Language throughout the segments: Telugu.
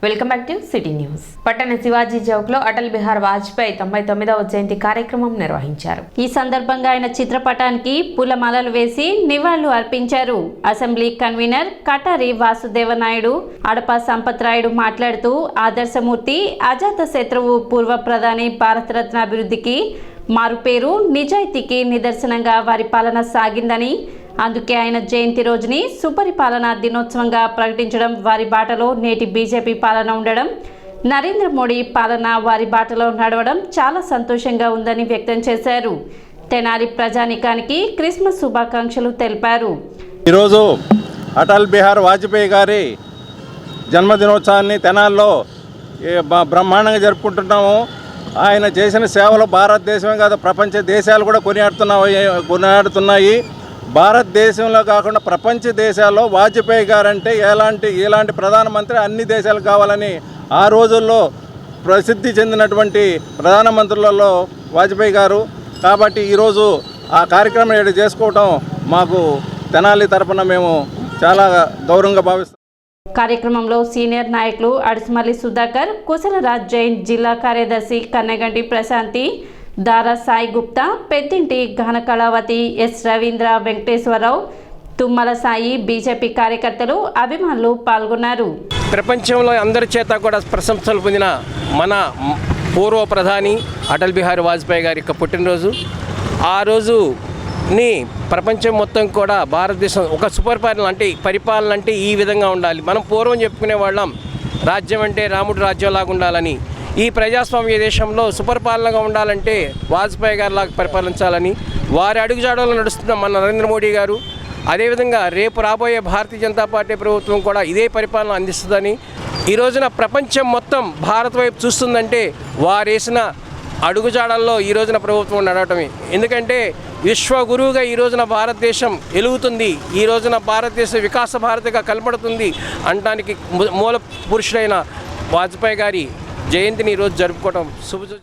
Welcome back to city news. పట్టణ శివాజీ చౌక్ లో అటల్ బిహారీ వాజ్పేయి 99వ జయంతి కార్యక్రమం నిర్వహించారు. ఈ సందర్భంగా ఆయన చిత్రపటానికి పూలమాలలు వేసి నివాళులు అర్పించారు. అసెంబ్లీ కన్వీనర్ కటారి వాసుదేవ నాయుడు, అడప సంపత్ రాయుడు మాట్లాడుతూ ఆదర్శమూర్తి, అజాత శత్రువు, పూర్వ ప్రధాని, భారతరత్న అభివృద్ధికి మారుపేరు, నిజాయితీకి నిదర్శనంగా వారి పాలన సాగిందని, అందుకే ఆయన జయంతి రోజుని సుపరిపాలనా దినోత్సవంగా ప్రకటించడం, వారి బాటలో నేటి బీజేపీ పాలన ఉండడం, నరేంద్ర మోడీ పాలన వారి బాటలో నడవడం చాలా సంతోషంగా ఉందని వ్యక్తం చేశారు. తెనాలి ప్రజానికానికి క్రిస్మస్ శుభాకాంక్షలు తెలిపారు. ఈరోజు అటల్ బిహారీ వాజ్పేయి గారి జన్మదినోత్సవాన్ని తెనాల్లో బ్రహ్మాండంగా జరుపుకుంటున్నాము. ఆయన చేసిన సేవలు భారతదేశమే కాదు ప్రపంచ దేశాలు కూడా కొనియాడుతున్నాయి. భారతదేశంలో కాకుండా ప్రపంచ దేశాల్లో వాజ్పేయి గారంటే ఇలాంటి ప్రధానమంత్రి అన్ని దేశాలకు కావాలని ఆ రోజుల్లో ప్రసిద్ధి చెందినటువంటి ప్రధానమంత్రులలో వాజ్పేయి గారు. కాబట్టి ఈరోజు ఆ కార్యక్రమం ఇక్కడ చేసుకోవటం మాకు తెనాలి తరపున మేము చాలా గౌరవంగా భావిస్తాం. కార్యక్రమంలో సీనియర్ నాయకులు అడిసిమల్లి సుధాకర్, కుశలరాజ్ జైన్, జిల్లా కార్యదర్శి కన్నగంటి ప్రశాంతి, దారా సాయి గుప్తా, పెద్దింటి ఘనకళావతి, ఎస్ రవీంద్ర, వెంకటేశ్వరరావు, తుమ్మల సాయి, బీజేపీ కార్యకర్తలు, అభిమానులు పాల్గొన్నారు. ప్రపంచంలో అందరి చేత కూడా ప్రశంసలు పొందిన మన పూర్వ ప్రధాని అటల్ బిహారీ వాజ్పేయి గారి యొక్క పుట్టినరోజు. ఆ రోజుని ప్రపంచం మొత్తం కూడా భారతదేశం ఒక పరిపాలన అంటే ఈ విధంగా ఉండాలి. మనం పూర్వం చెప్పుకునే వాళ్ళం రాజ్యం అంటే రాముడు రాజ్యంలాగా ఉండాలని. ఈ ప్రజాస్వామ్య దేశంలో సుపరిపాలనగా ఉండాలంటే వాజ్పేయి గారిలాగా పరిపాలించాలని, వారి అడుగుజాడల్లో నడుస్తున్న మన నరేంద్ర మోడీ గారు, అదేవిధంగా రేపు రాబోయే భారతీయ జనతా పార్టీ ప్రభుత్వం కూడా ఇదే పరిపాలన అందిస్తుందని, ఈ రోజున ప్రపంచం మొత్తం భారత్ వైపు చూస్తుందంటే వారేసిన అడుగుజాడల్లో ఈ రోజున ప్రభుత్వం నడవటమే. ఎందుకంటే విశ్వగురువుగా ఈ రోజున భారతదేశం ఎలుగుతుంది, ఈ రోజున భారతదేశ వికాస భారతిగా కనపడుతుంది అనడానికి మూల పురుషుడైన వాజ్పేయి గారి జయంతిని ఈరోజు జరుపుకోవడం శుభసూచన.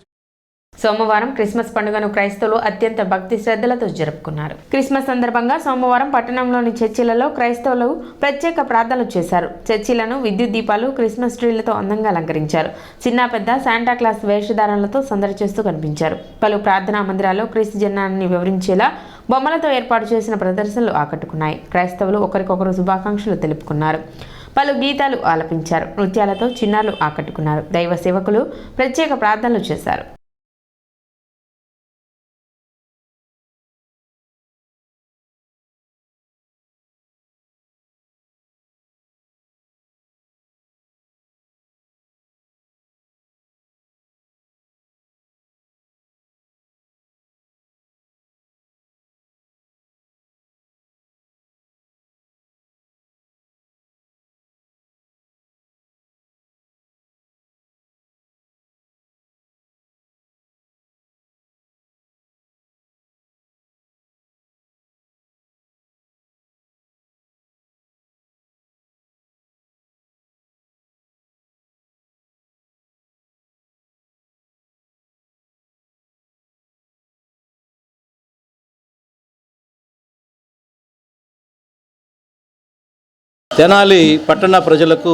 సోమవారం క్రిస్మస్ పండుగను క్రైస్తవులు అత్యంత భక్తి శ్రద్ధలతో జరుపుకున్నారు. క్రిస్మస్ సందర్భంగా సోమవారం పట్టణంలోని చర్చిలలో క్రైస్తవులు ప్రత్యేక ప్రార్థనలు చేశారు. చర్చిలను విద్యుత్ దీపాలు, క్రిస్మస్ ట్రీలతో అందంగా అలంకరించారు. చిన్న పెద్ద శాంటాక్లాస్ వేషధారణలతో సందడి చేస్తూ కనిపించారు. పలు ప్రార్థనా మందిరాల్లో క్రీస్తు జన్మాన్ని వివరించేలా బొమ్మలతో ఏర్పాటు చేసిన ప్రదర్శనలు ఆకట్టుకున్నాయి. క్రైస్తవులు ఒకరికొకరు శుభాకాంక్షలు తెలుపుకున్నారు. పలు గీతాలు ఆలపించారు. నృత్యాలతో చిన్నారులు ఆకట్టుకున్నారు. దైవ సేవకులు ప్రత్యేక ప్రార్థనలు చేశారు. తెనాలి పట్టణ ప్రజలకు,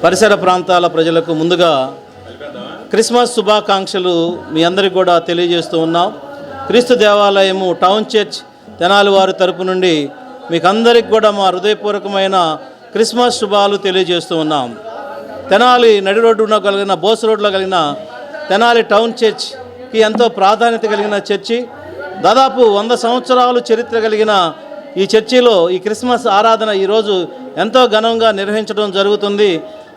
పరిసర ప్రాంతాల ప్రజలకు ముందుగా క్రిస్మస్ శుభాకాంక్షలు మీ అందరికీ కూడా తెలియజేస్తూ ఉన్నాం. క్రీస్తు దేవాలయము టౌన్ చర్చ్ తెనాలి వారి తరపు నుండి మీకు అందరికి కూడా మా హృదయపూర్వకమైన క్రిస్మస్ శుభాలు తెలియజేస్తూ ఉన్నాం. తెనాలి నడి రోడ్డున కలిగిన బోస్ రోడ్లో కలిగిన తెనాలి టౌన్ చర్చ్కి ఎంతో ప్రాధాన్యత కలిగిన చర్చి. దాదాపు 100 సంవత్సరాలు చరిత్ర కలిగిన ఈ చర్చిలో ఈ క్రిస్మస్ ఆరాధన ఈరోజు ఎంతో ఘనంగా నిర్వహించడం జరుగుతుంది.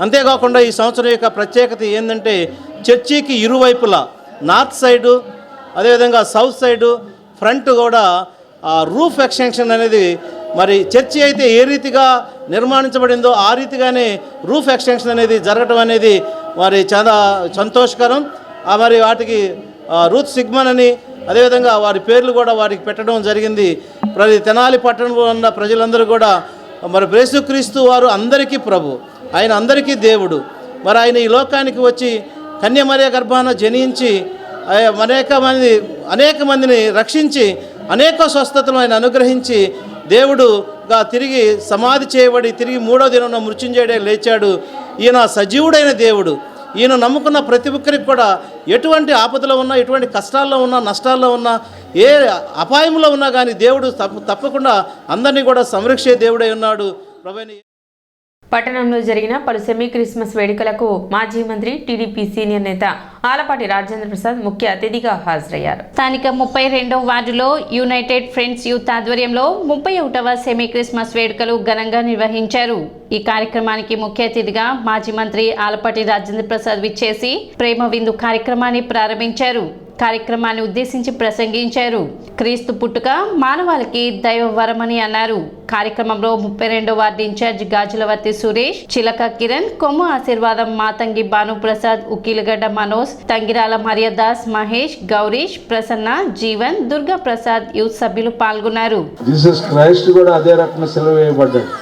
అంతేకాకుండా ఈ సంవత్సరం యొక్క ప్రత్యేకత ఏంటంటే చర్చికి ఇరువైపులా నార్త్ సైడు, అదేవిధంగా సౌత్ సైడు, ఫ్రంట్ కూడా రూఫ్ ఎక్స్టెన్షన్ అనేది మరి చర్చి అయితే ఏ రీతిగా నిర్మాణించబడిందో ఆ రీతిగానే రూఫ్ ఎక్స్టెన్షన్ అనేది జరగడం అనేది మరి చాలా సంతోషకరం. మరి వాటికి రూత్ సిగ్మన్ అని, అదేవిధంగా వారి పేర్లు కూడా వారికి పెట్టడం జరిగింది. ప్రతి తెనాలి పట్టణంలో ఉన్న ప్రజలందరూ కూడా మరి యేసుక్రీస్తు వారు అందరికీ ప్రభు, ఆయన అందరికీ దేవుడు. మరి ఆయన ఈ లోకానికి వచ్చి కన్యమరియ గర్భాన జనించి అనేక మందిని రక్షించి అనేక స్వస్థతలు ఆయన అనుగ్రహించి దేవుడు తిరిగి సమాధి చేయబడి తిరిగి 3వ దినం మృత్యుంజయుడే లేచాడు. ఈయన సజీవుడైన దేవుడు. ఈయన నమ్ముకున్న ప్రతి ఒక్కరికి కూడా ఎటువంటి ఆపదలో ఉన్నా, ఎటువంటి కష్టాల్లో ఉన్నా, నష్టాల్లో ఉన్నా, ఏ అపాయంలో ఉన్నా కానీ దేవుడు తప్పకుండా అందరినీ కూడా సంరక్షే దేవుడై ఉన్నాడు. ప్రభుని పట్టణంలో జరిగిన పలు సెమీ క్రిస్మస్ వేడుకలకు మాజీ మంత్రి టీడీపీ సీనియర్ నేత ఆలపాటి రాజేంద్ర ప్రసాద్ ముఖ్య అతిథిగా హాజరయ్యారు. స్థానిక 32వ వార్డులో యునైటెడ్ ఫ్రెండ్స్ యూత్ ఆధ్వర్యంలో 31వ సెమీ క్రిస్మస్ వేడుకలు ఘనంగా నిర్వహించారు. ఈ కార్యక్రమానికి ముఖ్య అతిథిగా మాజీ మంత్రి ఆలపాటి రాజేంద్ర ప్రసాద్ విచ్చేసి ప్రేమ విందు కార్యక్రమాన్ని ప్రారంభించారు. కార్యక్రమాన్ని ఉద్దేశించి ప్రసంగించారు. క్రీస్తు పుట్టుక మానవాళికి దైవ వరమని అన్నారు. కార్యక్రమంలో 32వ వార్డు ఇన్ఛార్జ్ గాజులవర్తి సురేష్, చిలక కిరణ్, కొమ్ము ఆశీర్వాదం మాతంగి భానుప్రసాద్, ఉకీలగడ్డ మనోజ్, తంగిరాల మరియదాస్, మహేష్, గౌరీష్, ప్రసన్న, జీవన్, దుర్గా ప్రసాద్ యూత్ సభ్యులు పాల్గొన్నారు. జీసస్ క్రైస్ట్ కూడా అదే రకంగా సెలవు వేయబడ్డాడు.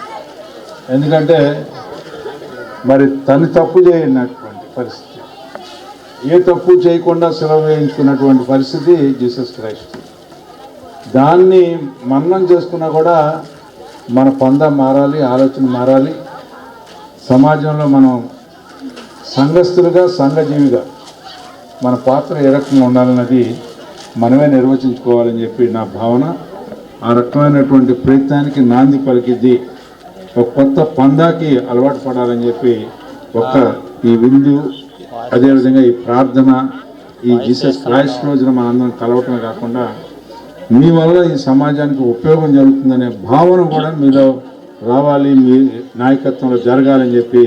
ఎందుకంటే మరి తను తప్పు చేయనటువంటి పరిస్థితి, ఏ తప్పు చేయకుండా సెలవు వేయించుకున్నటువంటి పరిస్థితి జీసస్ క్రైస్ట్. దాన్ని మననం చేసుకున్నా కూడా మన పంద మారాలి, ఆలోచన మారాలి. సమాజంలో మనం సంఘస్థులుగా, సంఘజీవిగా మన పాత్ర ఏ రకంగా ఉండాలన్నది మనమే నిర్వచించుకోవాలని చెప్పి నా భావన. ఆ రకమైనటువంటి ప్రయత్నానికి నాంది పలికిద్ది. ఒక కొత్త పందాకి అలవాటు పడాలని చెప్పి ఈ విందు, అదేవిధంగా ఈ ప్రార్థన, ఈ జీసస్ క్రైస్ట్ రోజున మనందరం కలవటమే కాకుండా మీ వల్ల ఈ సమాజానికి ఉపయోగం జరుగుతుందనే భావన కూడా మీలో రావాలి, మీ నాయకత్వంలో జరగాలని చెప్పి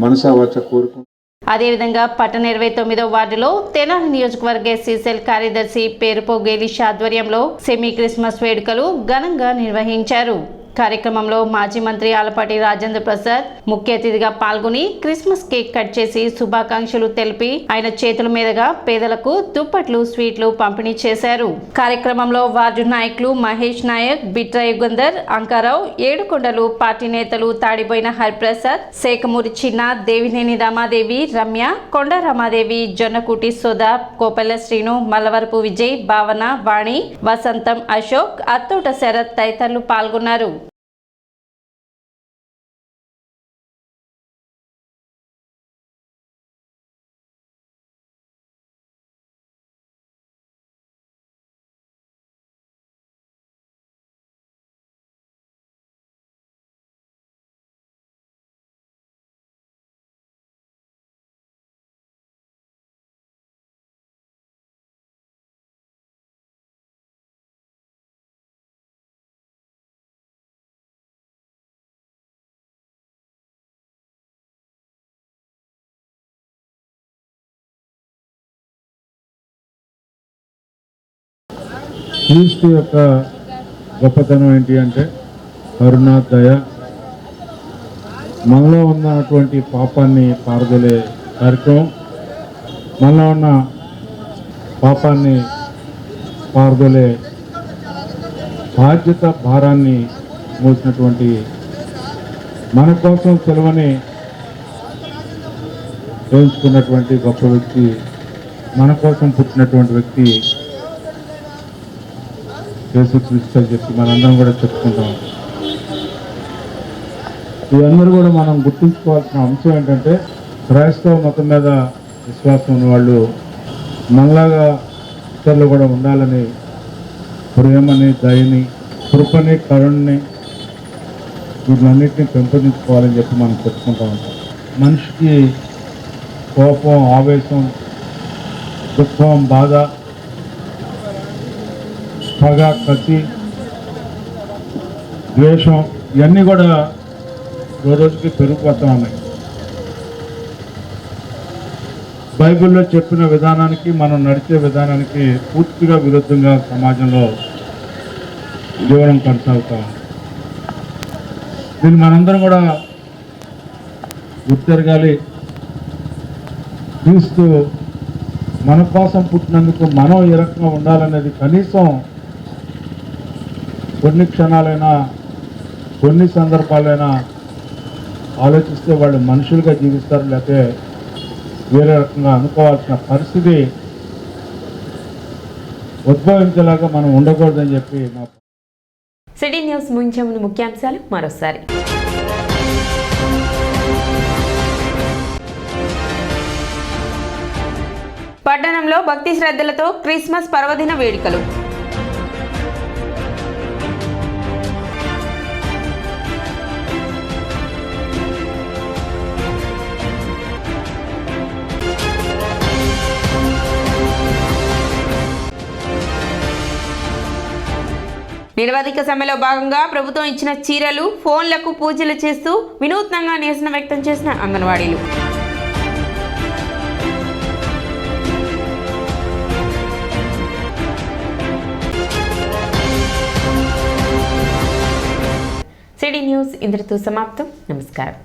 మనసా వచ్చ కోరుకుంటున్నాను. అదేవిధంగా పట్టణ 29వ వార్డులో తెనాలి నియోజకవర్గ ఎస్సీసెల్ కార్యదర్శి పేరుపో గేలిష్ ఆధ్వర్యంలో సెమీ క్రిస్మస్ వేడుకలు ఘనంగా నిర్వహించారు. కార్యక్రమంలో మాజీ మంత్రి ఆలపాటి రాజేంద్ర ప్రసాద్ ముఖ్య అతిథిగా పాల్గొని క్రిస్మస్ కేక్ కట్ చేసి శుభాకాంక్షలు తెలిపి ఆయన చేతుల మీదుగా పేదలకు దుప్పట్లు, స్వీట్లు పంపిణీ చేశారు. కార్యక్రమంలో వార్డు నాయకులు మహేష్ నాయక్, బిట్రా యుగంధర్, అంకారావు, ఏడుకొండలు పార్టీ నేతలు తాడిపోయిన హరిప్రసాద్, శేఖమూరి చిన్న, దేవినేని రమాదేవి, రమ్య, కొండ రమాదేవి, జొన్నకుటి సోదా, కోపల్ల శ్రీను, మల్లవరపు విజయ్, భావన, వాణి, వసంతం, అశోక్, అత్తోట శరత్ తదితరులు పాల్గొన్నారు. క్రీస్తు యొక్క గొప్పతనం ఏంటి అంటే కరుణ, దయ. మనలో ఉన్నటువంటి పాపాన్ని పారదోలే కార్యక్రమం, మనలో ఉన్న పాపాన్ని పారదోలే బాధ్యత, భారాన్ని మోసినటువంటి, మన కోసం సెలవుని వేయించుకున్నటువంటి గొప్ప వ్యక్తి, మన కోసం పుట్టినటువంటి వ్యక్తి యేసుక్రీస్తు అని చెప్పి మనందరం కూడా చెప్పుకుంటాం. ఇవన్నీ కూడా మనం గుర్తుంచుకోవాల్సిన అంశం ఏంటంటే, క్రైస్తవ మతం మీద విశ్వాసం ఉన్న వాళ్ళు మనలాగా ఇతరులు కూడా ఉండాలని, ప్రేమని, దయని, కృపని, కరుణని, వీటిలన్నింటినీ పెంపొందించుకోవాలని చెప్పి మనం చెప్పుకుంటూ ఉంటాం. మనిషికి కోపం, ఆవేశం, దుఃఖం, బాధ, పగ, కసి, ద్వేషం ఇవన్నీ కూడా రోజుకి పెరిగిపోతూ ఉన్నాయి. బైబిల్లో చెప్పిన విధానానికి, మనం నడిచే విధానానికి పూర్తిగా విరుద్ధంగా సమాజంలో జీవనం కొనసాగుతాం. దీన్ని మనందరం కూడా గుర్తెరగాలి. క్రీస్తు మన కోసం పుట్టినందుకు మనం ఏ రకంగా ఉండాలనేది కనీసం కొన్ని క్షణాలైనా, కొన్ని సందర్భాలైనా ఆలోచిస్తే వాళ్ళు మనుషులుగా జీవిస్తారు, లేకపోతే వేరే రకంగా అనుకోవాల్సిన పరిస్థితి ఉద్భవించేలాగా మనం ఉండకూడదని చెప్పి సిటీ న్యూస్ ముగించే ముందు ముఖ్యాంశాలు మరోసారి. పట్టణంలో భక్తి శ్రద్ధలతో క్రిస్మస్ పర్వదిన వేడుకలు. నిరవధిక సమ్మెలో భాగంగా ప్రభుత్వం ఇచ్చిన చీరలు, ఫోన్లకు పూజలు చేస్తూ వినూత్నంగా నిరసన వ్యక్తం చేసిన అంగన్వాడీలు. సిటీ న్యూస్ ఇంతటితో సమాప్తం. నమస్కారం.